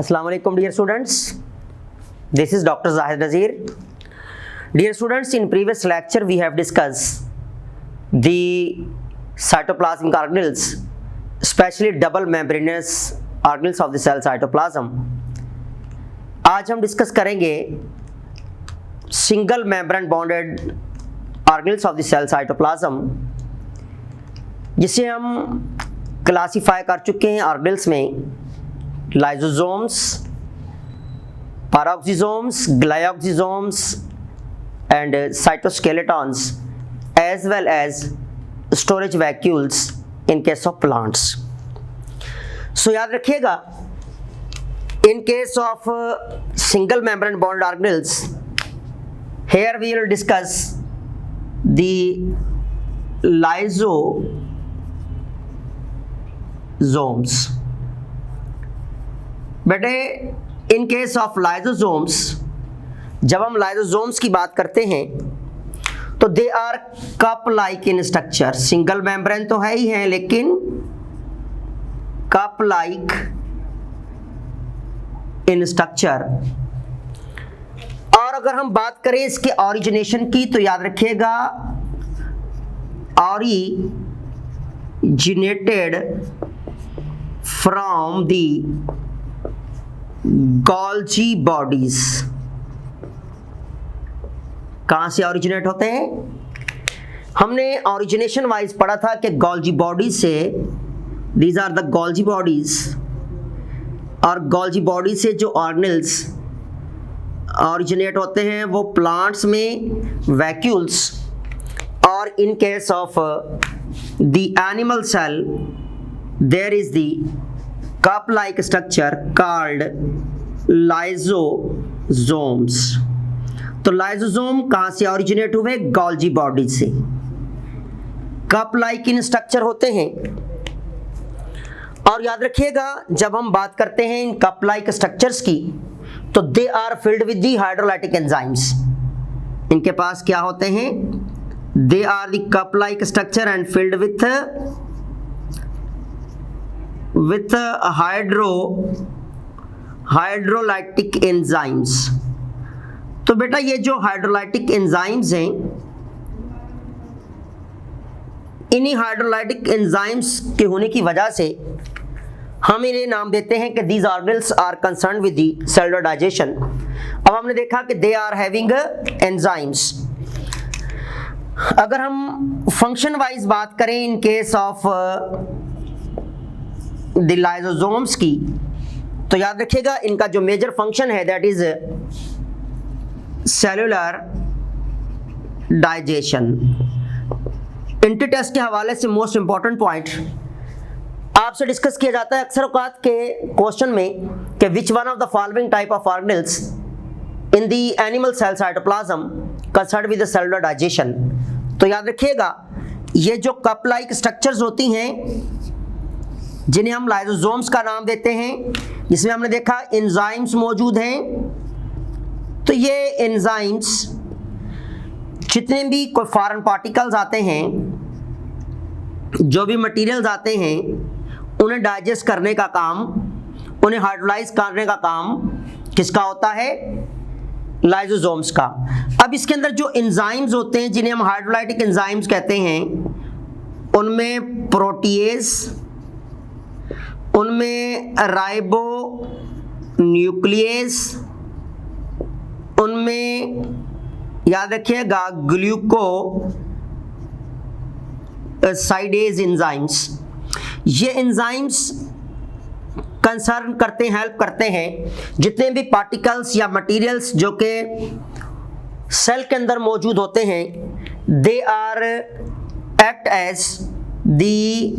Assalamu alaikum dear students. This is Dr. Zahid Nazir. Dear students, in previous lecture we have discussed the cytoplasmic organelles, especially double membranous organelles of the cell cytoplasm. आज हम discuss करेंगे single membrane bounded organelles of the cell cytoplasm, जिसे हम classify कर चुके हैं organelles में lysosomes, peroxisomes, glyoxysomes and cytoskeletons as well as storage vacuoles in case of plants. So याद रखिएगा, in case of single membrane bond organelles, here we will discuss the lysosomes. बेटे in case of lysosomes, जब हम lysosomes की बात करते हैं तो they are cup like in structure. Single membrane तो है ही है, लेकिन cup like इन स्ट्रक्चर. और अगर हम बात करें इसके ओरिजिनेशन की तो याद रखिएगा, originated from the Golgi bodies. कहां से ओरिजिनेट होते हैं? हमने ओरिजिनेशन वाइज पढ़ा था कि गोल्जी बॉडीज से, these are the Golgi bodies, और गोल्जी बॉडी से जो ऑर्गेनेल्स ओरिजिनेट होते हैं वो प्लांट्स में वैक्यूल्स, और in case of the animal cell there is the cup like structure called lysosomes. तो लाइसोसोम कहाँ से ओरिजिनेट हुए? गोल्जी बॉडी से. कप लाइक इन स्ट्रक्चर होते हैं. और याद रखिएगा, जब हम बात करते हैं इन कप लाइक स्ट्रक्चर्स की तो they are filled with the hydrolytic enzymes. इनके पास क्या होते हैं? They are the cup like structure and filled with hydrolytic enzymes. तो बेटा ये जो हाइड्रोलाइटिक एंजाइम्स हैं, इन्हीं हाइड्रोलाइटिक एंजाइम्स के होने की वजह से हम इन्हें नाम देते हैं कि these organelles are concern with the cellular digestion. अब हमने देखा कि दे आर हैविंग एंजाइम्स. अगर हम फंक्शन वाइज बात करें in case of the lysosomes की, तो याद रखिएगा इनका जो मेजर फंक्शन है that is cellular digestion. Entry test के हवाले से मोस्ट इंपॉर्टेंट पॉइंट आपसे डिस्कस किया जाता है अक्सर औकात के क्वेश्चन में कि which one of the following type of organelles in the animal cell cytoplasm concerned with the cellular digestion. तो याद रखिएगा, ये जो कप लाइक स्ट्रक्चर्स होती हैं जिन्हें हम लाइसोसोम्स का नाम देते हैं, जिसमें हमने देखा एंजाइम्स मौजूद हैं. तो ये एंजाइम्स जितने भी कोई फॉरेन पार्टिकल्स आते हैं, जो भी मटेरियल्स आते हैं, उन्हें डाइजेस्ट करने का काम, उन्हें हाइड्रोलाइज करने का काम किसका होता है? लाइसोसोम्स का. अब इसके अंदर जो एंजाइम्स होते हैं जिन्हें हम हाइड्रोलाइटिक एंजाइम्स कहते हैं, उनमें प्रोटीएज, उनमें राइबो न्यूक्लियस, उनमें याद रखिएगा ग्लूकोसाइडेज एंजाइम्स. ये एंजाइम्स कंसर्न करते हैं, हेल्प करते हैं जितने भी पार्टिकल्स या मटेरियल्स जो कि सेल के अंदर मौजूद होते हैं, they are act as the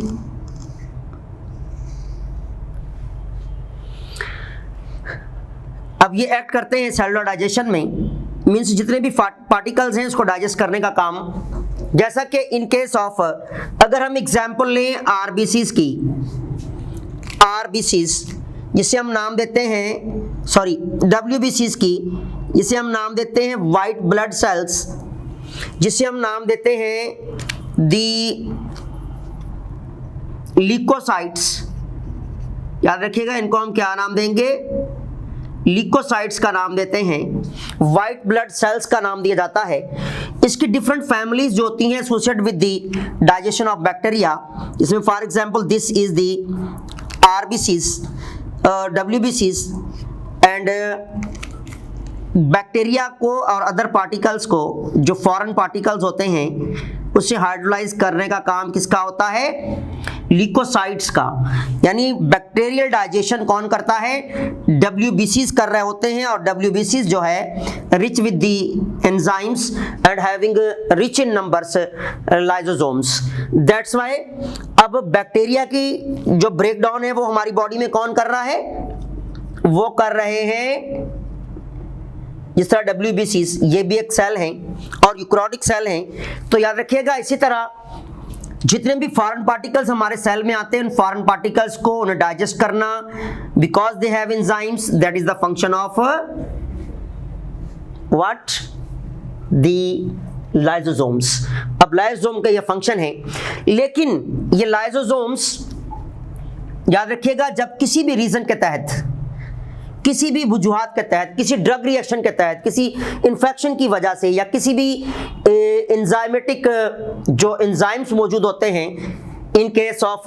अब ये एक्ट करते हैं सेलुलर डाइजेशन में, मीन्स जितने भी पार्टिकल्स हैं उसको डाइजेस्ट करने का काम. जैसा कि इन केस ऑफ, अगर हम एग्जांपल लें आरबीसीज की, आरबीसीज जिसे हम नाम देते हैं, सॉरी डब्ल्यूबीसीज की जिसे हम नाम देते हैं वाइट ब्लड सेल्स, जिसे हम नाम देते हैं दी ल्यूकोसाइट्स. याद रखिएगा, इनको हम क्या नाम देंगे? ल्यूकोसाइट्स का नाम देते हैं, व्हाइट ब्लड सेल्स का नाम दिया जाता है। इसकी डिफरेंट फैमिलीज जो होती हैं associated with the digestion of bacteria, इसमें for example this is the RBCs, डब्ल्यूबीसीज एंड बैक्टीरिया को और अदर पार्टिकल्स को, जो फॉरेन पार्टिकल्स होते हैं, उसे हाइड्रोलाइज करने का काम किसका होता है? ल्यूकोसाइट्स का। यानी बैक्टीरियल डाइजेशन कौन करता है? डब्ल्यूबीसीज कर रहे होते हैं, और डब्ल्यूबीसीज जो है rich with the enzymes and having rich in numbers lysosomes. That's why अब बैक्टीरिया की जो ब्रेकडाउन है वो हमारी बॉडी में कौन कर रहा है? वो कर रहे हैं जिस तरह डब्ल्यूबीसीज, ये भी एक सेल हैं और यूकैरियोटिक सेल हैं। तो याद रखिएगा, इसी तरह जितने भी फॉरेन पार्टिकल्स हमारे सेल में आते हैं, उन फॉरेन पार्टिकल्स को उन्हें डाइजेस्ट करना, because they have enzymes, that is the function of what? The lysosomes. अब लाइसोसोम का ये फंक्शन है, लेकिन ये लाइसोसोम्स याद रखिएगा, जब किसी भी रीजन के तहत, किसी भी वजूहात के तहत, किसी ड्रग रिएक्शन के तहत, किसी इन्फेक्शन की वजह से, या किसी भी एंजाइमेटिक जो एंजाइम्स मौजूद होते हैं इन केस ऑफ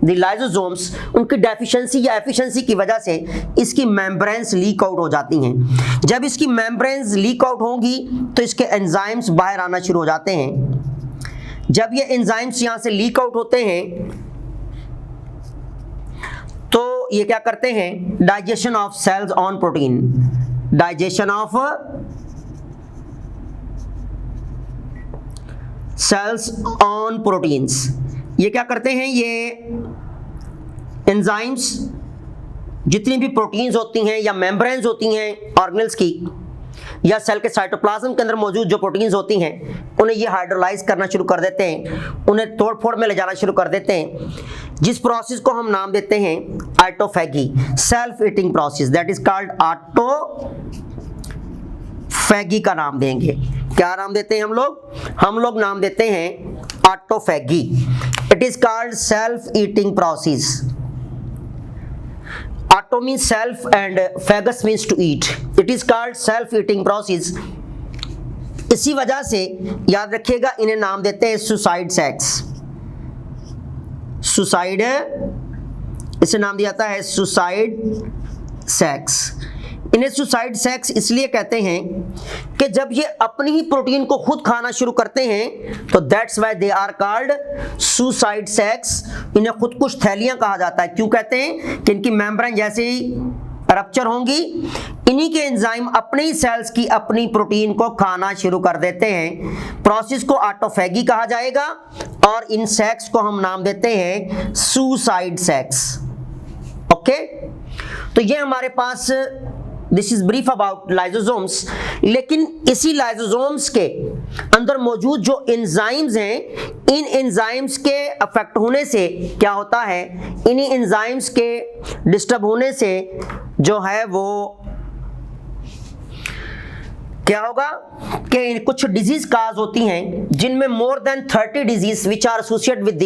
द लाइसोसोम्स, उनकी डेफिशिएंसी या एफिशिएंसी की वजह से इसकी मेम्ब्रेन्स लीक आउट हो जाती हैं। जब इसकी मेम्ब्रेन्स लीक आउट होंगी तो इसके एंजाइम्स बाहर आना शुरू हो जाते हैं। जब ये एंजाइम्स यहाँ से लीक आउट होते हैं तो ये क्या करते हैं? Digestion of cells on protein, digestion of cells on proteins. ये क्या करते हैं? ये एंजाइम्स जितनी भी प्रोटीन्स होती हैं या मेम्ब्रेन्स होती हैं ऑर्गेनेल्स की, या सेल के साइटोप्लाज्म के अंदर मौजूद जो प्रोटीन्स होती हैं, उन्हें ये हाइड्रोलाइज करना शुरू कर देते हैं, उन्हें तोड़ फोड़ में ले जाना शुरू कर देते हैं, जिस प्रोसेस को हम नाम देते हैं autophagy, self eating process, that is called autophagy का नाम देंगे। क्या नाम देते हैं हम लोग? हम लोग नाम देते हैं autophagy. It is called self eating process. Auto means self and phagus means to eat. It is called self-eating process. इसी वजह से याद रखिएगा, इन्हें नाम देते हैं सुसाइड सेक्स। सुसाइड, इसे नाम दिया जाता है सुसाइड सेक्स। इन्हें सुसाइड सेक्स इसलिए कहते हैं कि जब ये अपनी ही प्रोटीन को खुद खाना शुरू करते हैं तो that's why they are called suicide sacs. इन्हें खुदकुश थैलियां कहा जाता है। क्यों कहते हैं? कि इनकी मेम्ब्रेन जैसे ही रप्चर होंगी, इन्हीं के एंजाइम अपने ही सेल्स की अपनी प्रोटीन को खाना शुरू कर देते हैं। प्रोसेस को ऑटोफैगी कहा जाएगा और इन सेक्स को हम नाम देते हैं सुसाइड सेक्स। ओके, तो ये हमारे पास this is brief about lysosomes. लेकिन इसी लाइसोसोम्स के अंदर मौजूद जो एंजाइम्स हैं, इन एंजाइम्स के अफेक्ट होने से क्या होता है? इन्हीं एंजाइम्स के डिस्टर्ब होने से जो है वो क्या होगा कि कुछ डिजीज काज होती हैं, जिनमें more than 30 disease which are associated with the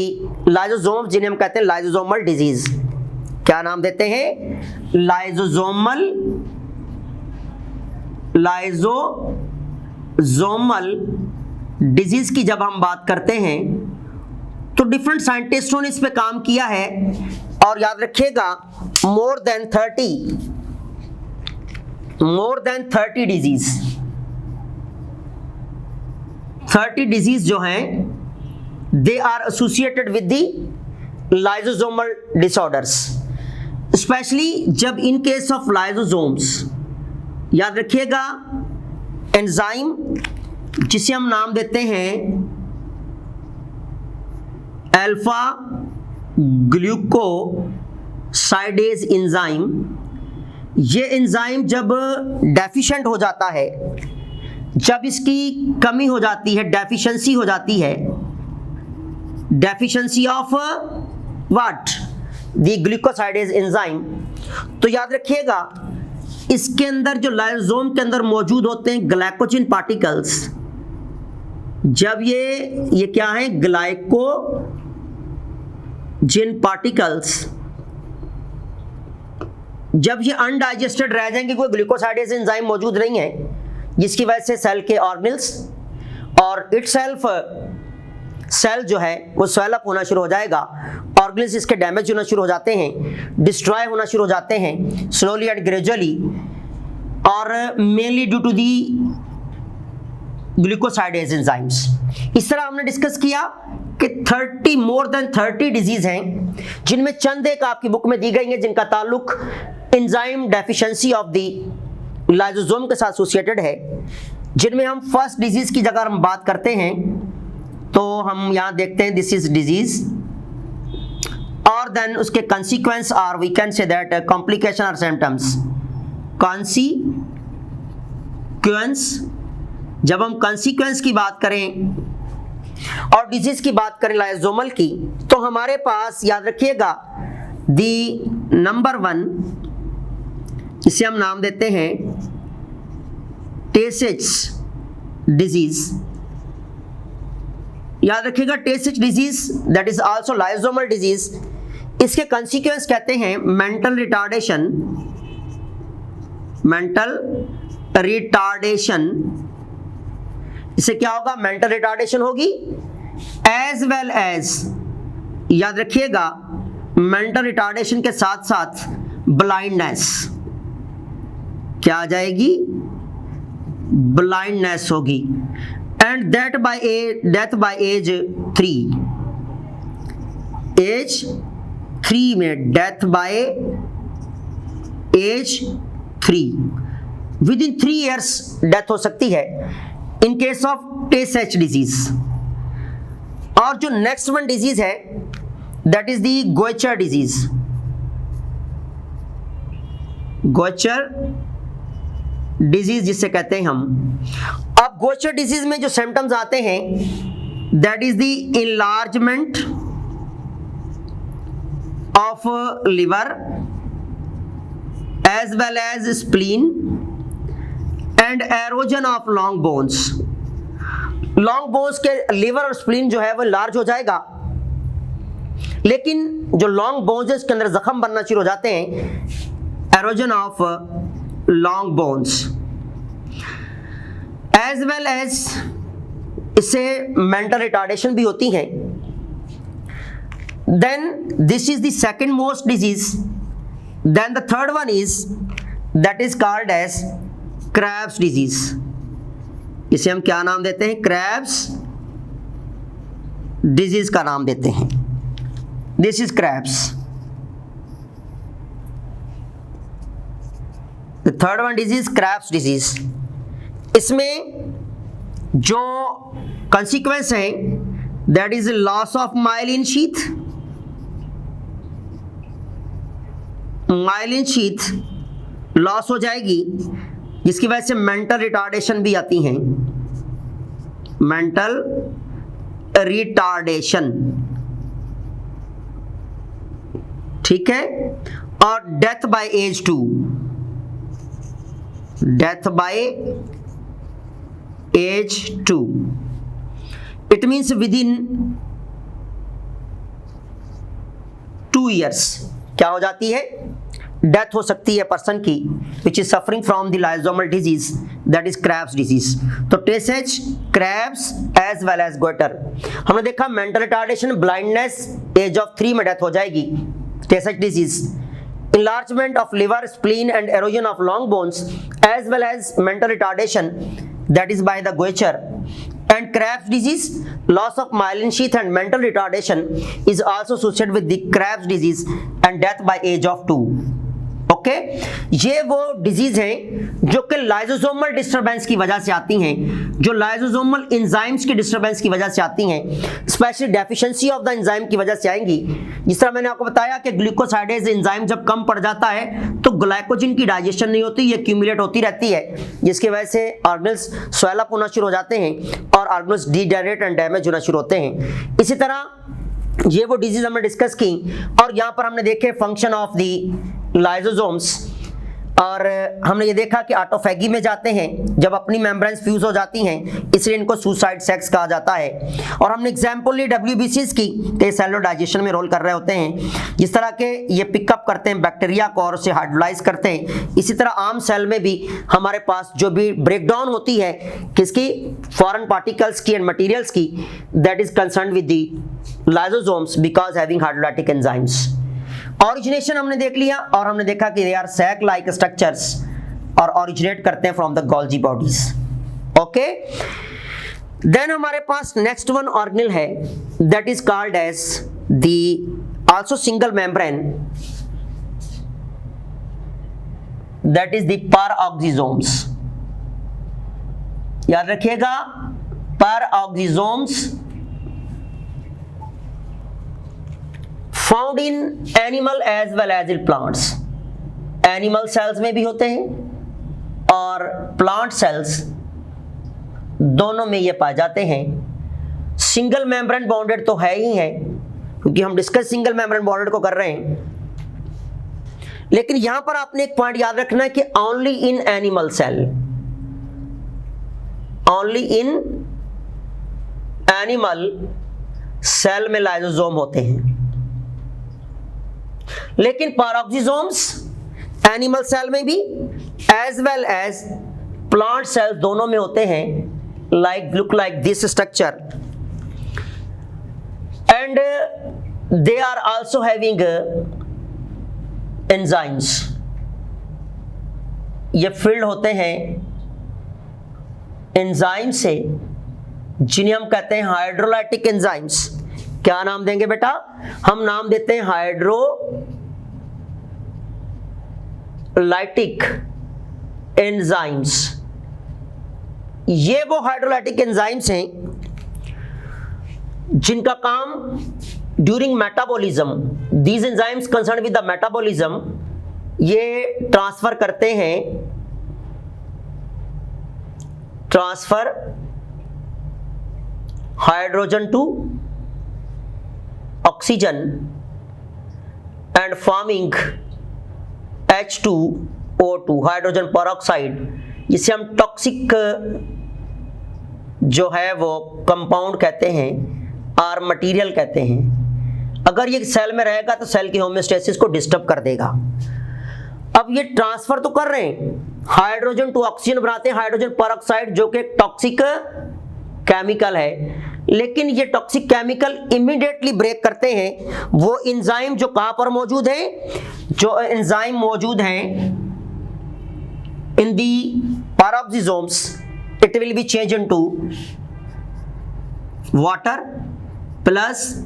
lysosomes, जिन्हें हम कहते हैं लाइसोसोमल डिजीज। क्या नाम देते हैं? लाइसोसोमल डिजीज की जब हम बात करते हैं तो डिफरेंट साइंटिस्टों ने इस पे काम किया है। और याद रखिएगा, मोर देन 30 डिजीज, 30 डिजीज जो हैं they are associated with the lysosomal disorders. Specially जब इन केस ऑफ लाइसोसोम्स, याद रखिएगा, एंजाइम जिसे हम नाम देते हैं अल्फा ग्लूकोसाइडेज एंजाइम, ये एंजाइम जब डेफिशिएंट हो जाता है, जब इसकी कमी हो जाती है, डेफिशिएंसी हो जाती है, deficiency of what? The glucosidase enzyme, तो याद रखिएगा इसके अंदर जो लाइसोसोम के अंदर मौजूद होते हैं ग्लाइकोजिन पार्टिकल्स, जब ये क्या है? ग्लाइकोजिन पार्टिकल्स जब ये अनडाइजेस्टेड रह जाएंगे, कोई ग्लूकोसाइडेज एंजाइम मौजूद नहीं है, जिसकी वजह से सेल के ऑर्गेनल्स और इटसेल्फ सेल जो है वो स्वेल अप होना शुरू हो जाएगा, ऑर्गेनल्स इसके डैमेज होना शुरू हो जाते हैं, डिस्ट्रॉय होना शुरू हो जाते हैं स्लोली एंड ग्रेजुअली, और mainly due to the glucosidase enzymes. इस तरह हमने डिस्कस किया कि मोर देन 30 डिजीज हैं, जिनमें चंद एक आपकी बुक में दी गई हैं जिनका ताल्लुक enzyme deficiency of the lysosome के साथ एसोसिएटेड है। जिनमें हम फर्स्ट डिजीज की जगह हम बात करते हैं तो हम यहां देखते हैं दिस इज डिजीज, और देन उसके consequence are we can say that complication और सिम्टम्स। कॉन्सिक्वेंस, जब हम कंसिक्वेंस की बात करें और डिजीज की बात करें लाइसोसोमल की, तो हमारे पास याद रखिएगा दी नंबर 1, इसे हम नाम देते हैं टेसेच डिजीज। याद रखिएगा Tay Sachs disease that is also lysosomal disease. इसके कंसिक्वेंस कहते हैं मेंटल रिटार्डेशन, इससे क्या होगा, मेंटल रिटार्डेशन होगी, एज वेल एज याद रखिएगा मेंटल रिटार्डेशन के साथ साथ ब्लाइंडनेस, क्या आ जाएगी, ब्लाइंडनेस होगी, and death by age 3, age 3 में death by age 3, within 3 years death हो सकती है in case of Tay Sachs disease. और जो नेक्स्ट वन डिजीज है that is the Gaucher disease. गोचर डिजीज जिसे कहते हैं हम। अब गोचर डिजीज में जो सिम्टम्स आते हैं that is the enlargement of liver as well as spleen and erosion of long bones. Long bones के लिवर और स्प्लीन जो है वो लार्ज हो जाएगा, लेकिन जो लॉन्ग बोन्स है इसके अंदर जख्म बनना शुरू हो जाते हैं, erosion of long bones, as well as इससे मेंटल रिटार्डेशन भी होती है। Then this is the second most disease. Then the third one is that is called as Krabbe's disease. इसे हम क्या नाम देते हैं, क्रैब्स डिजीज का नाम देते हैं। This is crabs. The third one disease crabs disease. इसमें जो कंसिक्वेंस है that is loss of myelin sheath, myelin sheath loss हो जाएगी, जिसकी वजह से मेंटल रिटार्डेशन भी आती हैं, मेंटल रिटार्डेशन, ठीक है। और death by age 2, death by age 2, it means within 2 years क्या हो जाती है, डेथ हो सकती है पर्सन की which is suffering from the lysosomal disease that is Krabbe's disease. तो Tay Sachs, Krabbe's as well as goitre. हमने देखा mental retardation, blindness, age of 3 में डेथ हो जाएगी, Tay Sachs disease. enlargement of liver, spleen and erosion of long bones as well as mental retardation that is by the Goicher. And Krebs disease, loss of myelin sheath and mental retardation is also associated with the Krebs disease and death by age of 2. Okay, ये वो disease हैं जो कि lysosomal disturbance की वजह से आती हैं, जो लाइसोसोमल एंजाइम्स की डिस्टरबेंस की वजह से आती हैं, specially deficiency of the enzyme की वजह से आएंगी। जिस तरह मैंने आपको बताया कि ग्लूकोसाइडेज एंजाइम जब कम पड़ जाता है तो ग्लाइकोजन की डाइजेशन नहीं होती, ये एक्यूमुलेट होती रहती है, जिसकी वजह से ऑर्गेनल्स स्वेल अप होना शुरू हो जाते हैं और ऑर्गेनल्स डीजेनरेट एंड डैमेज होना शुरू होते हैं। इसी तरह ये वो डिजीज हमने डिस्कस की और यहाँ पर हमने देखे फंक्शन ऑफ द लाइसोसोम्स। और हमने ये देखा कि ऑटोफैगी में जाते हैं जब अपनी मेम्ब्रेन्स फ्यूज हो जाती हैं, इसलिए इनको सुसाइड सेक्स कहा जाता है। और हमने एग्जाम्पल ली WBCs की कि सेलुलर डाइजेशन में रोल कर रहे होते हैं, जिस तरह के ये पिकअप करते हैं बैक्टीरिया को और उसे हाइड्रोलाइज करते हैं। इसी तरह आम सेल में भी हमारे पास जो भी ब्रेकडाउन होती है किसकी, फॉरेन पार्टिकल्स की एंड मटेरियल्स की, that is concerned with the lysosomes because having hydrolytic enzymes. Origination हमने देख लिया और हमने देखा कि they are sac like structures और ओरिजिनेट करते हैं from the Golgi bodies. Okay, then हमारे पास नेक्स्ट वन ऑर्गेनेल है that is called as the also single membrane, that is the peroxisomes. याद रखिएगा, peroxisomes found in animal as well as in plants. Animal cells में भी होते हैं और प्लांट सेल्स दोनों में ये पाए जाते हैं। सिंगल मेम्ब्रेन बॉन्डेड तो है ही है, क्योंकि हम डिस्कस सिंगल मेम्ब्रेन बॉन्डेड को कर रहे हैं, लेकिन यहां पर आपने एक पॉइंट याद रखना है कि only in animal cell, only in animal cell में लाइसोसोम होते हैं, लेकिन पैराऑक्सीजोम्स एनिमल सेल में भी as well as plant cell दोनों में होते हैं, look like this structure, and they are also having enzymes. ये फिल्ड होते हैं एंजाइम से, जिन्हें हम कहते हैं हाइड्रोलाइटिक एंजाइम्स। क्या नाम देंगे बेटा? हम नाम देते हैं हाइड्रोलाइटिक एंजाइम्स। ये वो हाइड्रोलाइटिक एंजाइम्स हैं जिनका काम during metabolism, these enzymes concern with the metabolism, ये ट्रांसफर करते हैं, transfer hydrogen to oxygen and forming H2O2 hydrogen peroxide, जिसे हम टॉक्सिक जो है वो कंपाउंड कहते हैं और मटेरियल कहते हैं। अगर ये सेल में रहेगा तो सेल की होम्योस्टेसिस को डिस्टर्ब कर देगा। अब ये ट्रांसफर तो कर रहे हैं, हाइड्रोजन टू ऑक्सीजन बनाते हैं हाइड्रोजन पेरोक्साइड, जो कि टॉक्सिक केमिकल है, लेकिन ये टॉक्सिक केमिकल इमीडिएटली ब्रेक करते हैं वो एंजाइम जो कहां पर मौजूद है, जो एंजाइम मौजूद हैं in the peroxisomes, it will be change into water plus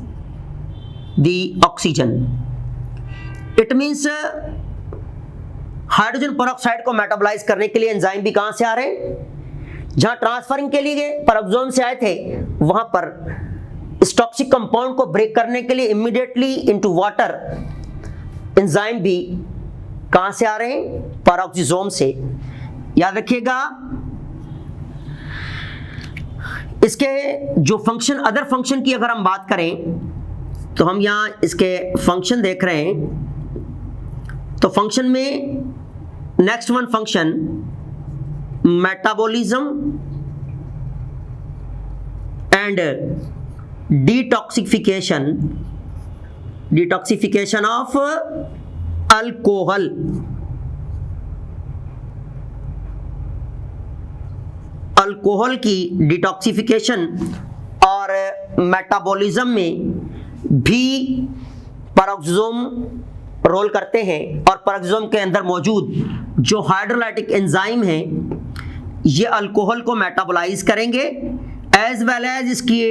the oxygen. It means hydrogen peroxide को मेटाबोलाइज करने के लिए एंजाइम भी कहां से आ रहे हैं, जहां ट्रांसफरिंग के लिए पैराऑक्सीजोम से आए थे, वहां पर इस टॉक्सिक कंपाउंड को ब्रेक करने के लिए इमीडिएटली इनटू वाटर एंजाइम भी कहां से आ रहे हैं, पैराऑक्सीजोम से। याद रखिएगा, इसके जो फंक्शन, अदर फंक्शन की अगर हम बात करें तो हम यहां इसके फंक्शन देख रहे हैं। तो फंक्शन में next one function metabolism and detoxification of alcohol. Alcohol की डिटॉक्सिफिकेशन और मेटाबॉलिज्म में भी पैराऑक्सीजोम रोल करते हैं, और पैराऑक्सीजोम के अंदर मौजूद जो हाइड्रोलाइटिक एंजाइम है ये अल्कोहल को मेटाबोलाइज करेंगे, एज वेल एज इसकी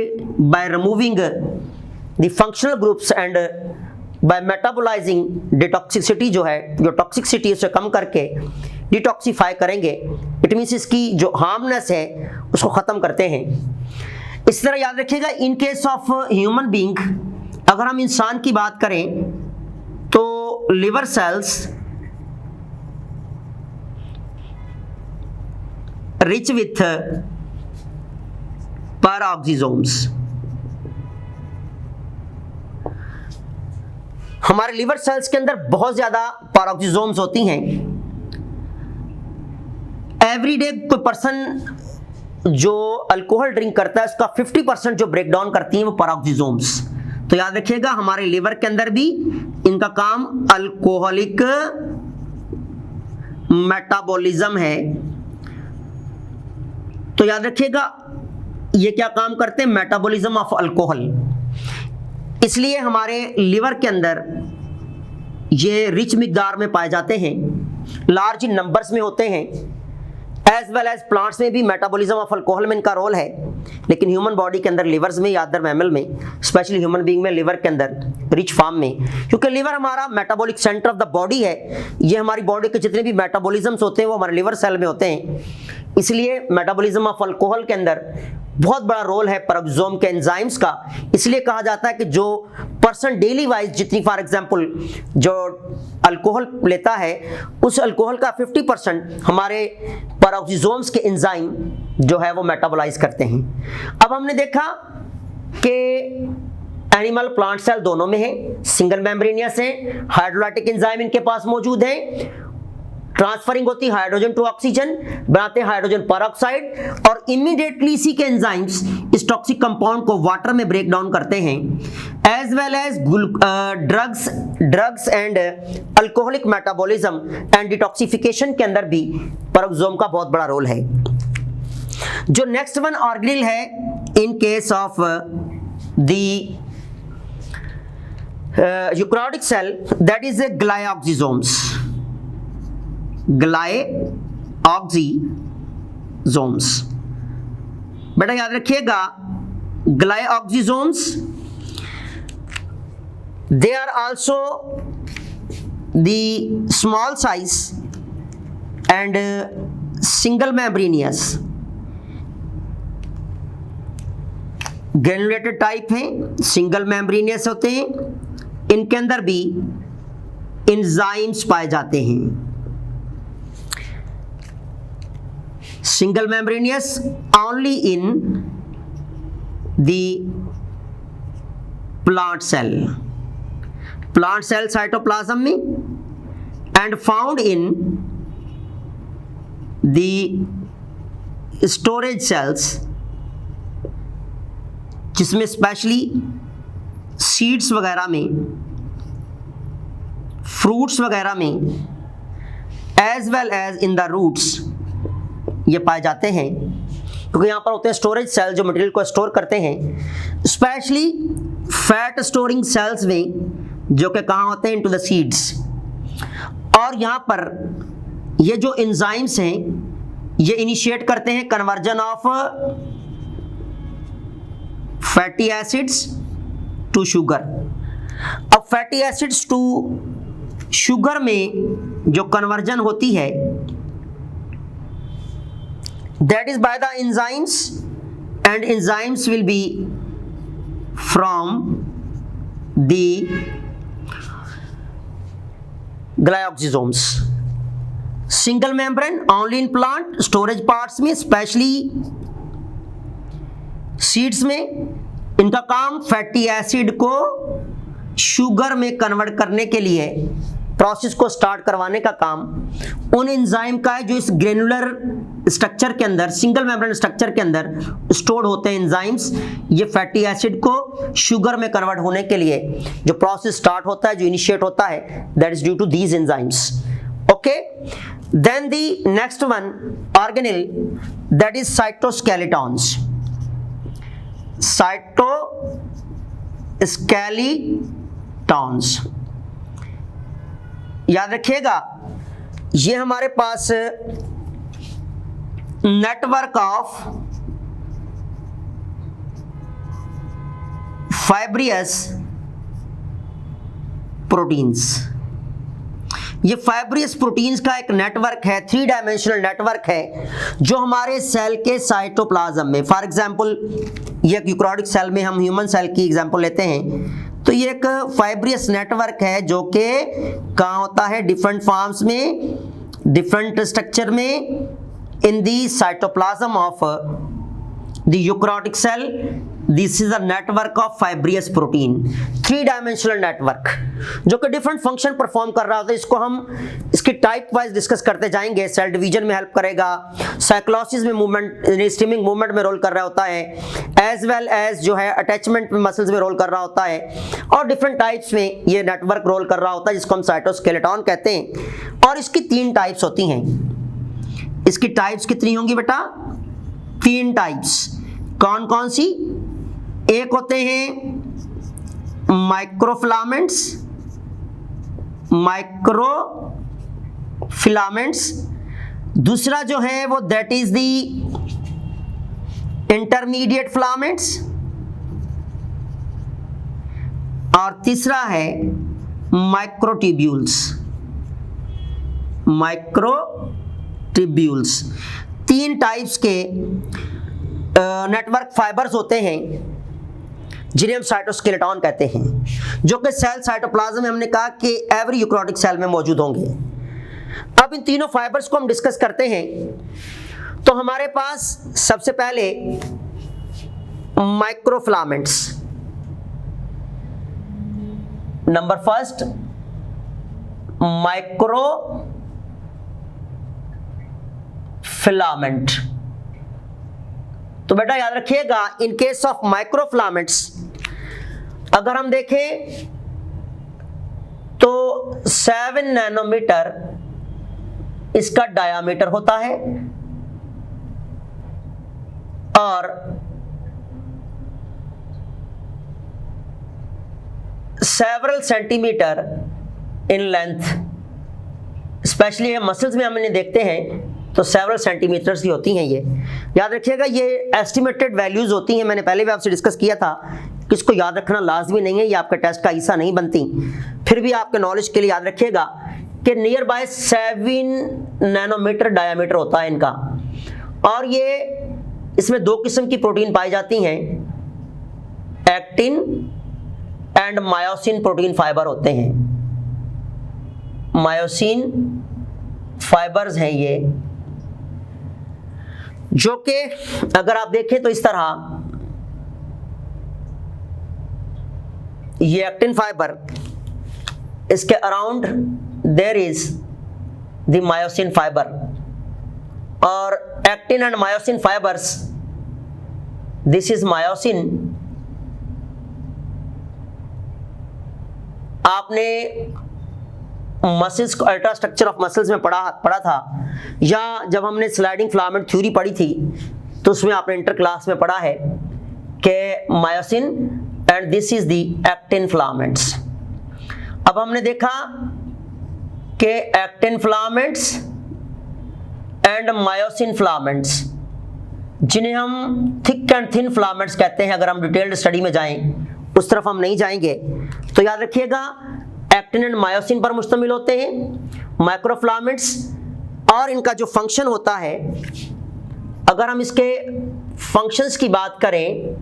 by removing the functional groups and by metabolising detoxicity, जो है जो टॉक्सिसिटी उसे कम करके डिटॉक्सिफाई करेंगे। इट मीन्स इसकी जो हार्मनेस है उसको खत्म करते हैं। इस तरह याद रखिएगा, इन केस ऑफ ह्यूमन बीइंग, अगर हम इंसान की बात करें तो लिवर सेल्स रिच विथ पैराऑक्सीजोम्स, हमारे लिवर सेल्स के अंदर बहुत ज्यादा पैराऑक्सीजोम्स होती हैं, एवरी डे कोई पर्सन जो अल्कोहल ड्रिंक करता है उसका 50% जो ब्रेक डाउन करती हैं वो पैरोक्सिसोम्स। तो याद रखिएगा हमारे लिवर के अंदर भी इनका काम अल्कोहलिक मेटाबॉलिज्म है। तो याद रखिएगा ये क्या काम करते हैं, मेटाबॉलिज्म ऑफ अल्कोहल। इसलिए हमारे लिवर के अंदर ये रिच मिकदार में पाए जाते हैं, लार्ज नंबर्स में होते हैं। एज वेल एज प्लांट्स में भी मेटाबॉलिज्म ऑफ अल्कोहल में इनका रोल है, लेकिन ह्यूमन बॉडी के अंदर लिवर्स में या अदर मैमल में, स्पेशली ह्यूमन बीइंग में लिवर के अंदर रिच फॉर्म में, क्योंकि लिवर हमारा metabolic centre of the body है। ये हमारी बॉडी के जितने भी मेटाबॉलिज्म्स होते हैं वो हमारे लिवर सेल में होते हैं। इसलिए मेटाबॉलिज्म ऑफ अल्कोहल के अंदर बहुत बड़ा रोल है पैरोक्सिसोम के एंजाइम्स का। इसलिए कहा जाता है कि जो पर्सन डेली वाइज जितनी फॉर एग्जांपल जो अल्कोहल लेता है उस अल्कोहल का 50% हमारे पैरोक्सिसोम्स के एंजाइम जो है वो मेटाबोलाइज करते हैं। अब हमने देखा कि एनिमल प्लांट सेल दोनों में है, सिंगल मेम्ब्रेनियस है, हाइड्रोलाइटिक एंजाइम इनके पास मौजूद है, ट्रांसफरिंग होती है हाइड्रोजन टू ऑक्सीजन, बनाते हैं हाइड्रोजन परऑक्साइड और इमीडिएटली इसी के एंजाइम्स इस टॉक्सिक कंपाउंड को वाटर में ब्रेक डाउन करते हैं। As well as drugs and alcoholic metabolism and detoxification के अंदर भी पैरोक्सिसोम का बहुत बड़ा रोल है। जो नेक्स्ट वन ऑर्गेनेल है in case of the eukaryotic cell, that is glyoxysomes. Glyoxysomes बेटा याद रखिएगा, glyoxysomes they are also the small size and single membranous, granulated type हैं, सिंगल मेम्ब्रेनियस होते हैं। इनके अंदर भी एंजाइम्स पाए जाते हैं। Single membranous only in the plant cell cytoplasm में and found in the storage cells, जिसमें स्पेशली सीड्स वगैरह में, फ्रूट्स वगैरह में, as well as in the roots ये पाए जाते हैं। क्योंकि यहाँ पर होते हैं स्टोरेज सेल जो मटेरियल को स्टोर करते हैं, स्पेशली फैट स्टोरिंग सेल्स में, जो कि कहाँ होते हैं, इनटू द सीड्स। और यहाँ पर ये जो एंजाइम्स हैं ये इनिशिएट करते हैं conversion of fatty acids to sugar. अब फैटी एसिड्स टू शुगर में जो कन्वर्जन होती है that is by the enzymes, and enzymes will be from the glioxysomes. Single membrane only in plant storage parts में, specially seeds में, इनका काम fatty acid को शुगर में कन्वर्ट करने के लिए प्रोसेस को स्टार्ट करवाने का काम उन एंजाइम का है जो इस ग्रेनुलर स्ट्रक्चर के अंदर, सिंगल मेम्ब्रेन स्ट्रक्चर के अंदर स्टोर्ड होते हैं एंजाइम्स। ये फैटी एसिड को शुगर में कन्वर्ट होने के लिए जो प्रोसेस स्टार्ट होता है, जो इनिशिएट होता है, that is due to these enzymes. Okay, then the next one organelle, that is cytoskeletons. Cytoskeletons याद रखिएगा, ये हमारे पास नेटवर्क ऑफ फाइब्रियस प्रोटीन्स, ये फाइब्रियस प्रोटीन्स का एक नेटवर्क है, 3 डायमेंशनल नेटवर्क है जो हमारे सेल के साइटोप्लाज्म में, फॉर एग्जांपल ये यूकैरियोटिक सेल में हम ह्यूमन सेल की एग्जांपल लेते हैं, तो ये एक फाइब्रियस नेटवर्क है जो कि कहाँ होता है, डिफरेंट फॉर्म्स में, डिफरेंट स्ट्रक्चर में in the cytoplasm of the eukaryotic cell this is a network of fibrous protein, 3 dimensional network जो कि डिफरेंट फंक्शन परफॉर्म कर रहा होता है। इसको हम इसकी टाइप वाइज डिस्कस करते जाएंगे। सेल डिवीजन में हेल्प करेगा, साइक्लोसिस में मूवमेंट, स्ट्रीमिंग मूवमेंट में रोल कर रहा होता है, एज वेल एज जो है अटैचमेंट में मसल्स में रोल कर रहा होता है, और डिफरेंट टाइप्स में ये नेटवर्क रोल कर रहा होता है जिसको हम साइटोस्केलेटन कहते हैं। और इसकी 3 टाइप्स होती हैं। इसकी टाइप्स कितनी होंगी बेटा? 3 टाइप्स। कौन कौन सी? एक होते हैं माइक्रोफिलामेंट्स, दूसरा जो है वो that is the intermediate filaments, और तीसरा है माइक्रोट्यूब्यूल्स। 3 टाइप्स के नेटवर्क फाइबर्स होते हैं जिन्हें हम साइटोस्केलेटन कहते हैं, जो कि सेल साइटोप्लाज्म में हमने कहा कि एवरी यूकैरियोटिक सेल में मौजूद होंगे। अब इन तीनों फाइबर्स को हम डिस्कस करते हैं। तो हमारे पास सबसे पहले माइक्रोफिलामेंट्स, नंबर फर्स्ट माइक्रोफिलामेंट। तो बेटा याद रखिएगा, इन केस ऑफ माइक्रोफिलामेंट्स अगर हम देखें तो 7 नैनोमीटर इसका डायामीटर होता है और several centimetre in length. Specially muscles में हम इन्हें देखते हैं तो सेवरल सेंटीमीटर्स की होती हैं। ये याद रखिएगा, ये एस्टिमेटेड वैल्यूज होती हैं। मैंने पहले भी आपसे डिस्कस किया था कि इसको याद रखना लाजमी नहीं है, ये आपके टेस्ट का हिस्सा नहीं बनती। फिर भी आपके नॉलेज के लिए याद रखिएगा कि नियर बाय 7 नैनोमीटर डायामीटर होता है इनका। और ये इसमें 2 किस्म की प्रोटीन पाई जाती हैं, actin and myosin protein fibre होते हैं। मायोसिन फाइबर्स हैं ये, जो कि अगर आप देखें तो इस तरह ये एक्टिन फाइबर, इसके around there is the myosin fiber, और actin and myosin fibers, this is myosin. आपने मसल्स को, अल्ट्रास्ट्रक्चर ऑफ मसल्स में पढ़ा था, या जब हमने स्लाइडिंग फिलामेंट थ्योरी पढ़ी थी तो उसमें आपने इंटर क्लास में पढ़ा है कि myosin and this is the actin filaments. अब हमने देखा कि actin filaments and myosin filaments, जिन्हें हम थिक एंड थिन फिलामेंट्स कहते हैं। अगर हम डिटेल्ड स्टडी में जाएं, उस तरफ हम नहीं जाएंगे, तो याद रखिएगा एक्टिन एंड मायोसिन पर मुश्तमिल होते हैं माइक्रोफिलामेंट्स। और इनका जो फंक्शन होता है, अगर हम इसके फंक्शंस की बात करें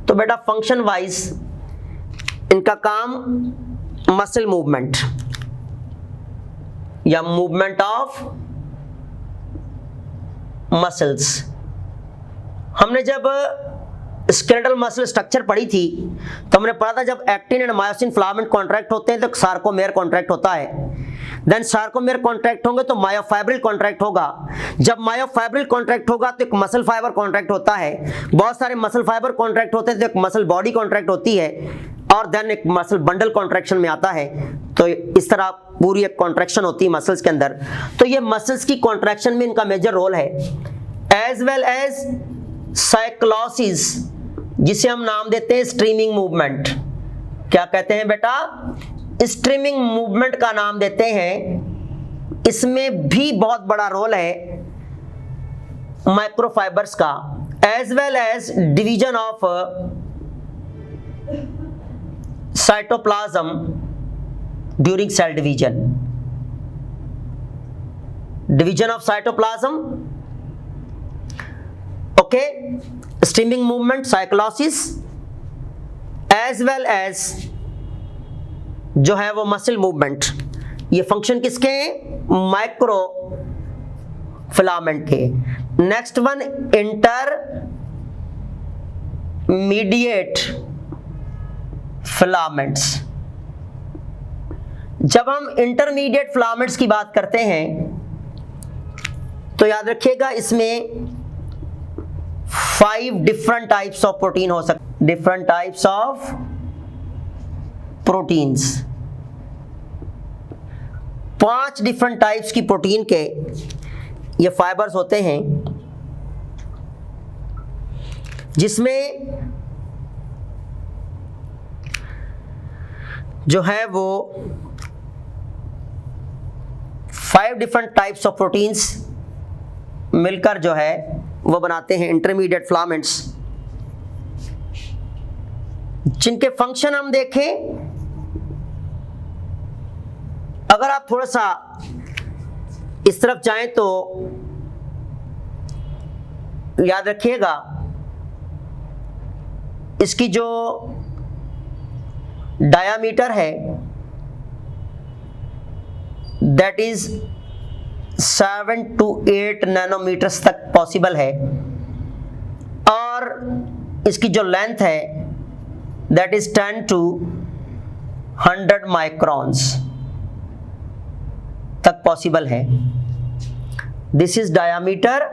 तो बेटा फंक्शन वाइज इनका काम मसल मूवमेंट या मूवमेंट ऑफ मसल्स। हमने जब स्केलेटल मसल स्ट्रक्चर पढ़ी थी तो हमने पढ़ा था जब actin and myosin filament contract होते हैं तो सार्कोमेयर कॉन्ट्रैक्ट होता है। देन सार्कोमेयर कॉन्ट्रैक्ट होंगे तो मायोफाइब्रिल कॉन्ट्रैक्ट होगा। जब मायोफाइब्रिल कॉन्ट्रैक्ट होगा तो एक मसल फाइबर कॉन्ट्रैक्ट होता है। बहुत सारे मसल फाइबर कॉन्ट्रैक्ट होते हैं तो एक मसल बॉडी कॉन्ट्रैक्ट होती है, और देन एक मसल बंडल कॉन्ट्रैक्शन में आता है। तो इस तरह पूरी एक कॉन्ट्रैक्शन होती है मसल्स के अंदर। तो ये मसल्स की कॉन्ट्रैक्शन में इनका मेजर रोल है, एज वेल एज साइक्लोसिस, जिसे हम नाम देते हैं स्ट्रीमिंग मूवमेंट। क्या कहते हैं बेटा? स्ट्रीमिंग मूवमेंट का नाम देते हैं। इसमें भी बहुत बड़ा रोल है माइक्रोफाइबर्स का, as well as division of cytoplasm during cell division of cytoplasm. Okay, streaming movement, cyclosis, as well as जो है वो मसल मूवमेंट। ये फंक्शन किसके हैं? माइक्रो फिलामेंट के। Next one inter intermediate filaments. जब हम इंटरमीडिएट फिलामेंट्स की बात करते हैं तो याद रखिएगा इसमें 5 डिफरेंट टाइप्स ऑफ प्रोटीन हो सकते, different types of proteins, 5 different types की प्रोटीन के ये फाइबर्स होते हैं, जिसमें जो है वो 5 डिफरेंट टाइप्स ऑफ प्रोटीन्स मिलकर जो है वो बनाते हैं इंटरमीडिएट फिलामेंट्स, जिनके फंक्शन हम देखें। अगर आप थोड़ा सा इस तरफ जाएं तो याद रखिएगा इसकी जो डायामीटर है दैट इज 7 to 8 नैनोमीटर्स तक पॉसिबल है, और इसकी जो लेंथ है दैट इज 10 to 100 माइक्रॉन्स तक पॉसिबल है। दिस इज डायामीटर,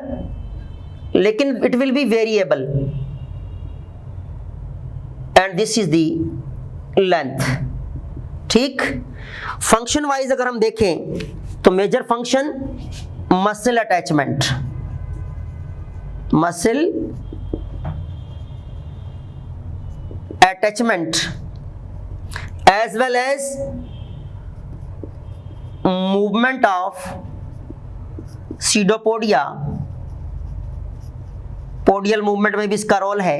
लेकिन it will be variable, and this is the length. ठीक, फंक्शन वाइज अगर हम देखें तो major function muscle attachment, muscle attachment as well as movement of pseudopodia, podial movement में भी इसका रोल है,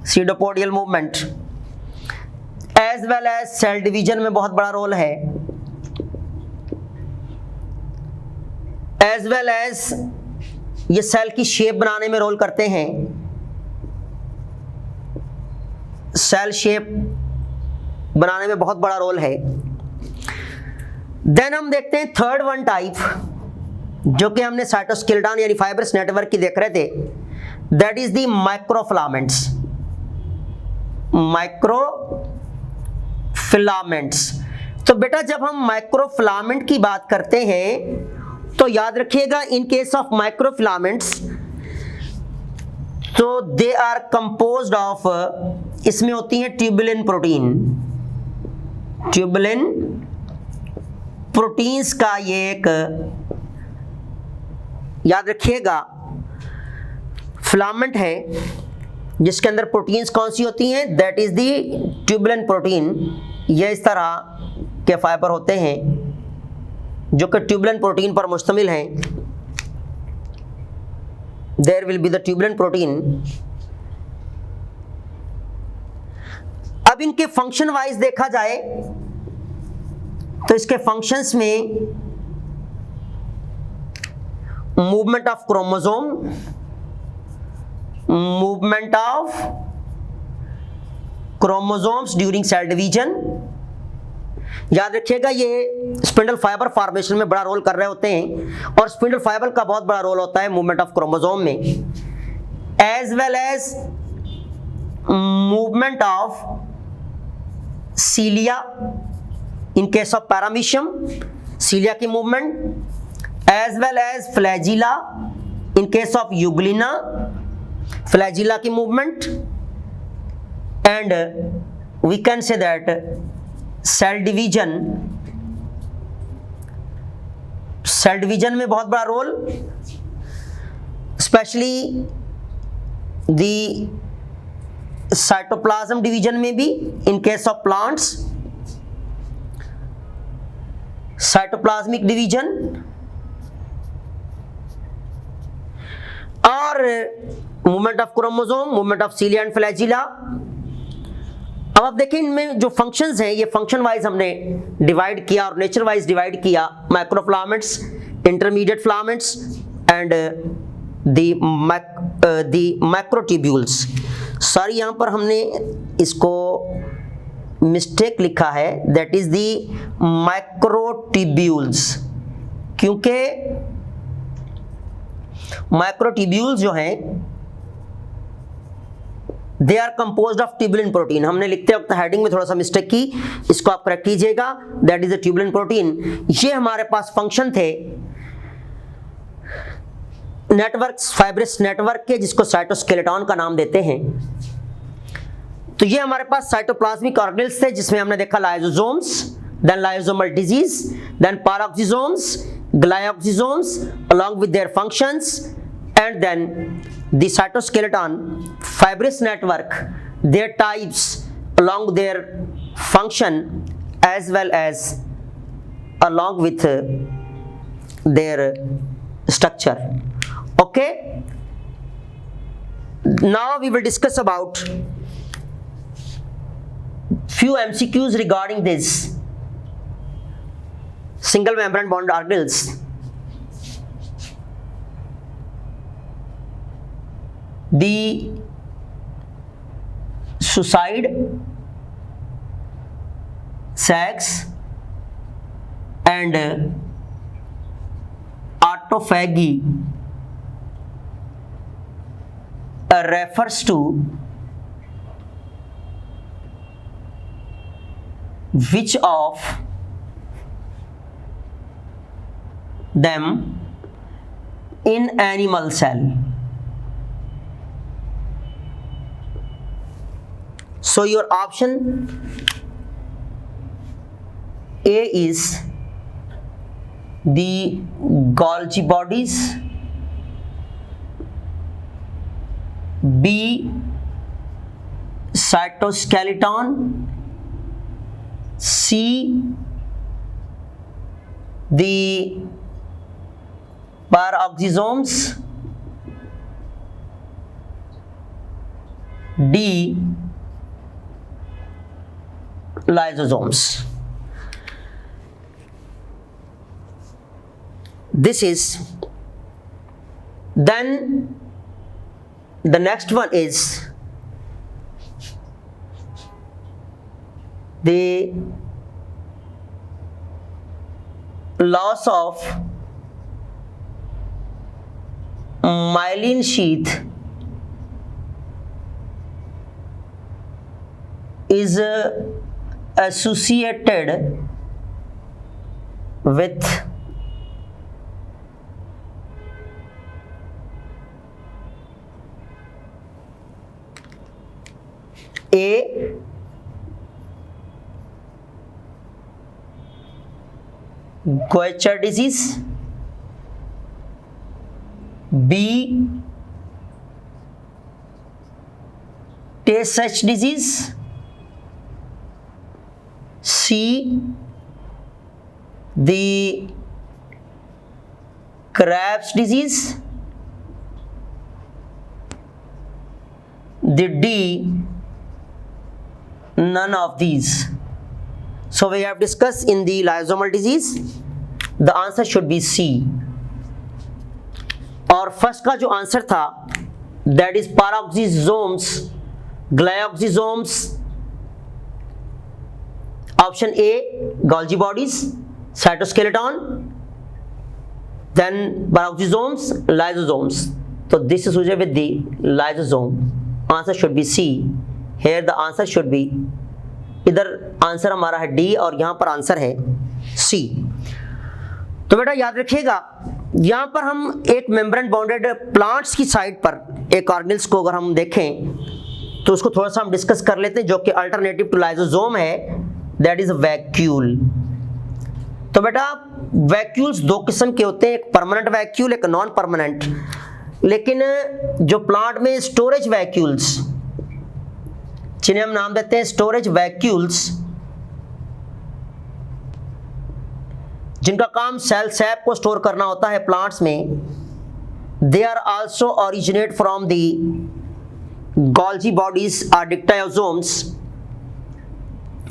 pseudopodial movement, as well as cell division में बहुत बड़ा रोल है, एज वेल एज ये सेल की शेप बनाने में रोल करते हैं, सेल शेप बनाने में बहुत बड़ा रोल है। देन हम देखते हैं थर्ड वन टाइप, जो कि हमने साइटोस्केलेटन यानी फाइब्रस नेटवर्क की देख रहे थे, that is the microfilaments, microfilaments. तो बेटा जब हम माइक्रोफिलामेंट की बात करते हैं तो याद रखिएगा इन केस ऑफ माइक्रोफिलामेंट्स तो दे आर कंपोज्ड ऑफ, इसमें होती है ट्यूबुलिन प्रोटीन, ट्यूबुलिन प्रोटीन्स का ये एक, याद रखिएगा, फिलामेंट है जिसके अंदर प्रोटीन्स कौन सी होती हैं, that is the tubulin protein. ये इस तरह के फाइबर होते हैं जो कि ट्यूबुलिन प्रोटीन पर मुश्तमिल हैं। There will be the tubulin protein. अब इनके फंक्शन वाइज देखा जाए तो इसके फंक्शंस में movement of chromosome, movement of chromosomes during cell division, याद रखिएगा ये स्पिंडल फाइबर फॉर्मेशन में बड़ा रोल कर रहे होते हैं, और स्पिंडल फाइबर का बहुत बड़ा रोल होता है मूवमेंट ऑफ क्रोमोसोम में, as well as movement of cilia in case of paramecium, cilia की movement, as well as flagella in case of euglena, flagella की movement, and we can say that cell division, cell division में बहुत बड़ा role, specially the cytoplasm division में भी in case of plants, cytoplasmic division, और movement of chromosome, movement of cilia and flagella. अब आप देखें इनमें जो फंक्शंस हैं ये फंक्शन वाइज हमने डिवाइड किया और नेचर वाइज डिवाइड किया, microfilaments, intermediate filaments and the macrotubules. Sorry यहाँ पर हमने इसको मिस्टेक लिखा है, दैट इज द माइक्रोट्यूब्यूल्स, क्योंकि माइक्रोट्यूब्यूल्स जो हैं they are composed of tubulin protein. हमने लिखते वक्त हेडिंग में थोड़ा सा मिस्टेक की, इसको आप करेक्ट कीजिएगा। That is a tubulin protein. ये हमारे पास फंक्शन थे नेटवर्क्स, फाइब्रस नेटवर्क के, जिसको साइटोस्केलेटन का नाम देते हैं। तो ये हमारे पास साइटोप्लाज्मिक ऑर्गेनेल्स थे, जिसमें हमने देखा lysosomes, then lysosomal disease, then peroxisomes, glyoxysomes along with their functions, and then the cytoskeleton, fibrous network, their types along their function as well as along with their structure. Okay, now we will discuss about few MCQs regarding this single membrane bond organelles. The suicide, sex and autophagy refers to which of them in animal cell? So your option A is the Golgi bodies, B cytoskeleton, C the peroxisomes, D lysosomes. This is, then the next one is the loss of myelin sheath is associated with A Gaucher disease, B Tay-Sachs disease, C the Krebs disease, the D none of these. So we have discussed in the lysosomal disease, the answer should be C. और first का जो answer था that is peroxisomes, glyoxysomes, option A Golgi bodies, cytoskeleton, then peroxisomes, lysosomes. So this is associated with the lysosome. Answer should be C. Here the answer should be, इधर answer हमारा है D और यहाँ पर answer है सी। तो बेटा याद रखिएगा, यहाँ पर हम एक मेम्ब्रेन बाउंडेड प्लांट्स की साइड पर एक ऑर्गेनेल्स को अगर हम देखें तो उसको थोड़ा सा हम डिस्कस कर लेते हैं, जो कि अल्टरनेटिव टू लाइसोसोम है, दैट इज वैक्यूल। तो बेटा वैक्यूल्स दो किस्म के होते हैं, एक परमानेंट वैक्यूल, एक नॉन परमानेंट। लेकिन जो प्लांट में स्टोरेज वैक्यूल्स, जिन्हें हम नाम देते हैं स्टोरेज वैक्यूल्स, जिनका काम सेल सैप को स्टोर करना होता है प्लांट्स में, they are also originate from the Golgi bodies और डिक्टायोसोम्स।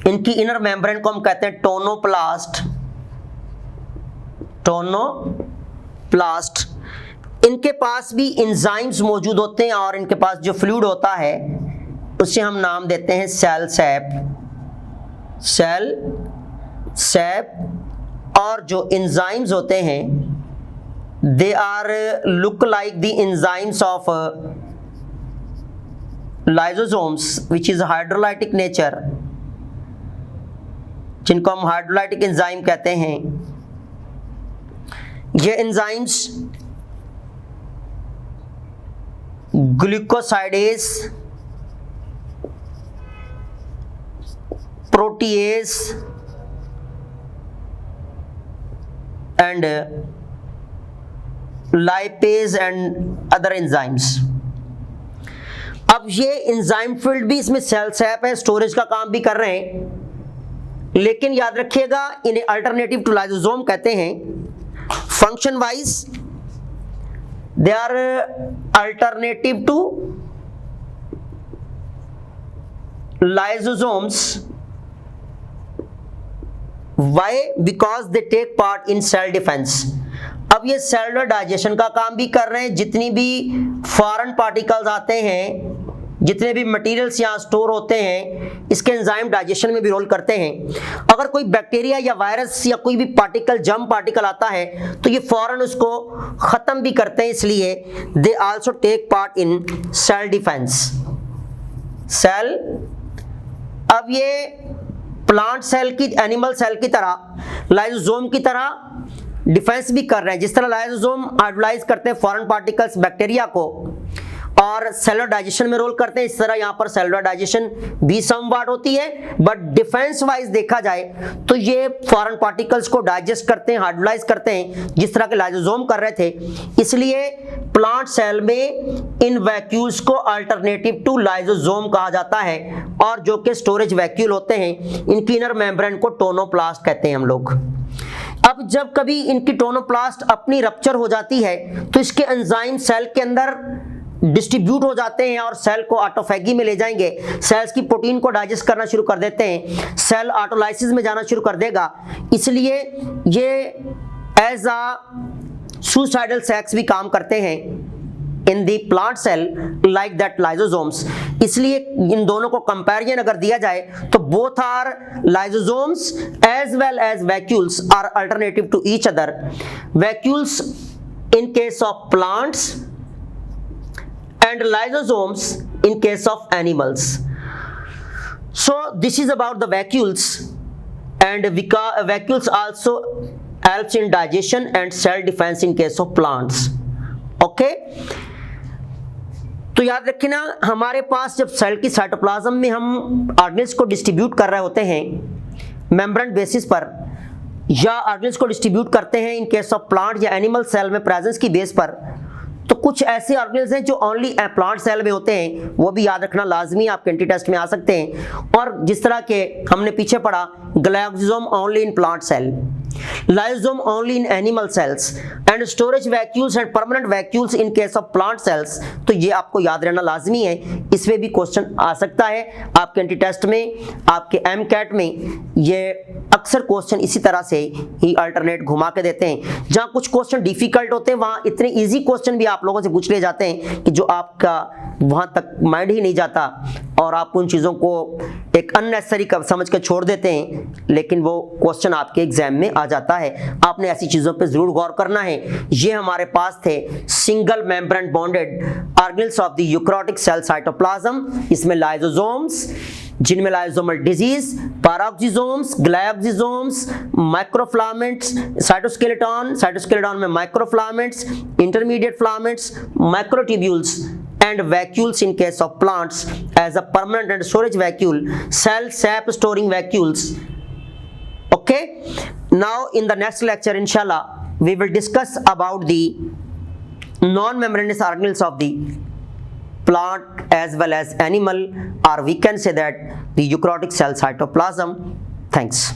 इनकी इनर मेम्ब्रेन को हम कहते हैं टोनोप्लास्ट। टोनोप्लास्ट, इनके पास भी एंजाइम्स मौजूद होते हैं और इनके पास जो फ्लूइड होता है उसे हम नाम देते हैं सेल सैप। सेल सैप और जो एंजाइम्स होते हैं they are look like the enzymes of lysosomes which is hydrolytic nature, जिनको हम हाइड्रोलाइटिक एंजाइम कहते हैं, ये enzymes glucosidase, protease and lipase and other enzymes. अब ये एंजाइम फील्ड भी इसमें सेल सैप है, स्टोरेज का काम भी कर रहे हैं, लेकिन याद रखिएगा इन्हें अल्टरनेटिव टू लाइसोसोम कहते हैं। Function wise they are alternative to lysosomes. Why? Because they take part in cell defence. अब ये सेलुलर डाइजेशन का काम भी कर रहे हैं, जितनी भी फॉरेन पार्टिकल्स आते हैं, जितने भी मटेरियल्स यहाँ स्टोर होते हैं, इसके एंजाइम डाइजेशन में भी रोल करते हैं। अगर कोई बैक्टीरिया या वायरस या कोई भी पार्टिकल, जर्म पार्टिकल आता है तो ये फौरन उसको खत्म भी करते हैं, इसलिए they also take part in cell defence. Cell, अब ये प्लांट सेल की, एनिमल सेल की तरह, लाइसोसोम की तरह डिफेंस भी कर रहे हैं। जिस तरह लाइसोसोम हाइड्रोलाइज करते हैं फॉरेन पार्टिकल्स, बैक्टीरिया को, और सेलुलर डाइजेशन में रोल करते हैं, इस तरह यहाँ पर सेलुलर डाइजेशन भी समवाट होती है। बट डिफेंस वाइज देखा जाए तो ये फॉरेन पार्टिकल्स को डाइजेस्ट करते हैं, हाइड्रोलाइज करते हैं, जिस तरह के लाइसोसोम कर रहे थे। इसलिए प्लांट सेल में इन वैक्यूल्स को अल्टरनेटिव टू लाइसोसोम कहा जाता है, और जो कि स्टोरेज वैक्यूल होते हैं, इनकी इनर मेम्ब्रेन को टोनोप्लास्ट कहते हैं हम लोग। अब जब कभी इनकी टोनोप्लास्ट अपनी रप्चर हो जाती है तो इसके एंजाइम सेल के अंदर डिस्ट्रीब्यूट हो जाते हैं और सेल को ऑटोफैगी में ले जाएंगे, सेल्स की प्रोटीन को डाइजेस्ट करना शुरू कर देते हैं, सेल ऑटोलाइसिस में जाना शुरू कर देगा। इसलिए ये एज अ सुसाइडल सैक्स भी काम करते हैं in the plant cell like that lysosomes. इसलिए इन दोनों को कंपैरिजन अगर दिया जाए तो both are lysosomes as well as vacuoles are alternative to each other. Vacuoles in case of plants and lysosomes in case of animals. So this is about the vacuoles, and vacuoles also helps in digestion and cell defense in case of plants. Okay, तो याद रखिए ना, हमारे पास जब cell की cytoplasm में हम organs को डिस्ट्रीब्यूट कर रहे होते हैं मेम्ब्रेन बेसिस पर, या ऑर्गेन्स को डिस्ट्रीब्यूट करते हैं इन केस ऑफ प्लांट या एनिमल सेल में प्रेजेंस की बेस पर, तो कुछ ऐसे ऑर्गेन्स हैं जो ओनली प्लांट सेल में होते हैं, वो भी याद रखना लाजमी, आपके एंटी टेस्ट में आ सकते हैं। और जिस तरह के हमने पीछे पढ़ा, glycosome only in plant cell, lysosome only in animal cells, and storage vacuoles and permanent vacuoles in case of plant cells. तो ये आपको याद रहना लाजमी है, इसमें भी क्वेश्चन आ सकता है आपके एंटी टेस्ट में, आपके एमकैट में। ये अक्सर क्वेश्चन इसी तरह से ही अल्टरनेट घुमा के देते हैं। जहाँ कुछ क्वेश्चन डिफिकल्ट होते हैं, वहाँ इतने ईजी क्वेश्चन भी आप लोगों से पूछ लिए जाते हैं कि जो आपका वहां तक माइंड ही नहीं जाता, और आप उन चीजों को एक अननेसेसरी समझ के छोड़ देते हैं, लेकिन वो क्वेश्चन आपके एग्जाम में आ जाता है। आपने ऐसी चीजों पे जरूर गौर करना है। ये हमारे पास थे single membrane bounded organelles of the eukaryotic cell cytoplasm. इसमें लाइसोसोम्स, जिनमें lysosomal disease, peroxisomes, glycosomes, microfilaments, cytoskeleton में microfilaments, intermediate filaments, microtubules and vacuoles in case of plants as a permanent and storage vacuole, cell sap storing vacuoles. Okay, now in the next lecture inshallah we will discuss about the non-membranous organelles of the plant as well as animal, or we can say that the eukaryotic cell cytoplasm. Thanks.